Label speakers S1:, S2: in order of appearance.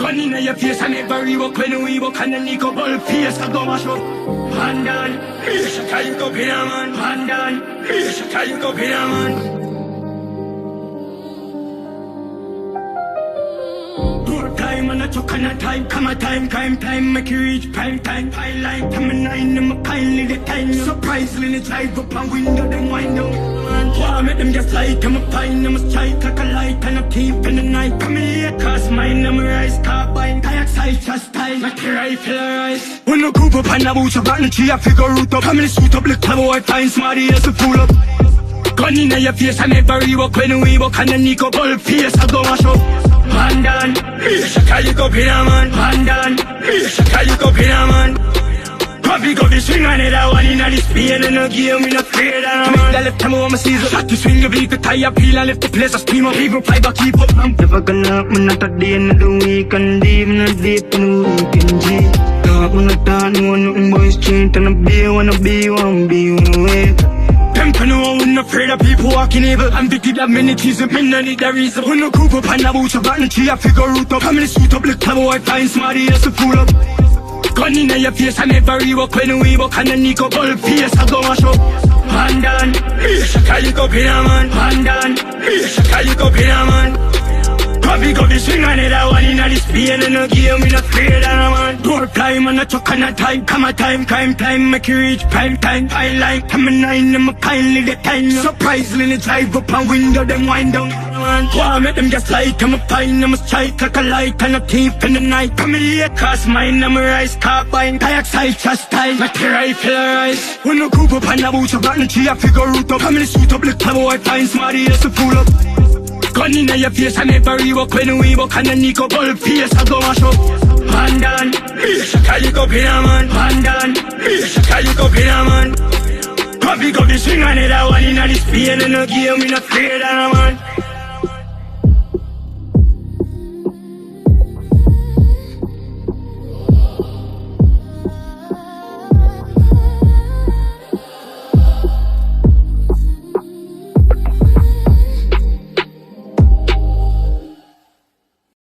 S1: Gun in your face and never walk when we walk and then you go ball face I go mash up. Pandan, shaka you go pinaman. Pandan, shaka you go pinaman. Time and a choke and a time, come a time, make you reach prime time. I like come a nine, I'm a kindly the time. Surprisingly, drive up a window, then wind down. Why make them just like I'm a pine, I'm a strike like a light and a keep in the night. Come here, cause mine, I'm a rice carbine, kayak side, just time, like a rifle rise. When I group up and I boots up, and I figure root up. How many suit up, look how I find smarty as a fool up. Gun in your face, I never walk when we walk and then you go ball face, I go mash up. Pandan, shaka you go pinaman. Pandan, shaka you go pinaman. Coffee swing on it, I want in the speed and no game, we not afraid of man. Make the left time on my season. Shot to swing, you beat the tire, peel and lift the place, I scream up. Even fiber keep up. I'm never gonna up, man, not a day in the week, and even a deep in the weekend, G. Talk on the town, you want nothing boys straight, and I wanna be one way. Them can know I'm not afraid of people walking evil. I'm victim of many cheese and men, I need the reason. When I group up and I boots up and the tree, I figure root up. How many suit up, look how I find smarty as a fool up. Gun in your face, I never walk when we walk and then you go ball face, I go mash up. Pandan, shaka you go pinaman. Pandan, shaka you go pinaman. Coffee swing on it, I want in the speed and no game, we not afraid of man. Door time and a choke and a time, come a time, make you reach prime time. I like come a nine, I'm a kindly the time. Surprisingly, drive up a window, then wind down. Why make them just like I'm a pine, I'm a strike like a light and a thief in the night. Come here, cause mine, I'm a rice carbine, kayak side, just time, like a rifle rise. When I group up and I boots up and the tree, I figure root up. How many suit up, look how I find smarty as a fool up. Gun in your face, I never walk when we walk and then you go ball face, I go mash up. Pandan, shaka you go pinaman. Pandan, shaka you go pinaman. Coffee swing on it, I want in the speed and no game, we not afraid of man.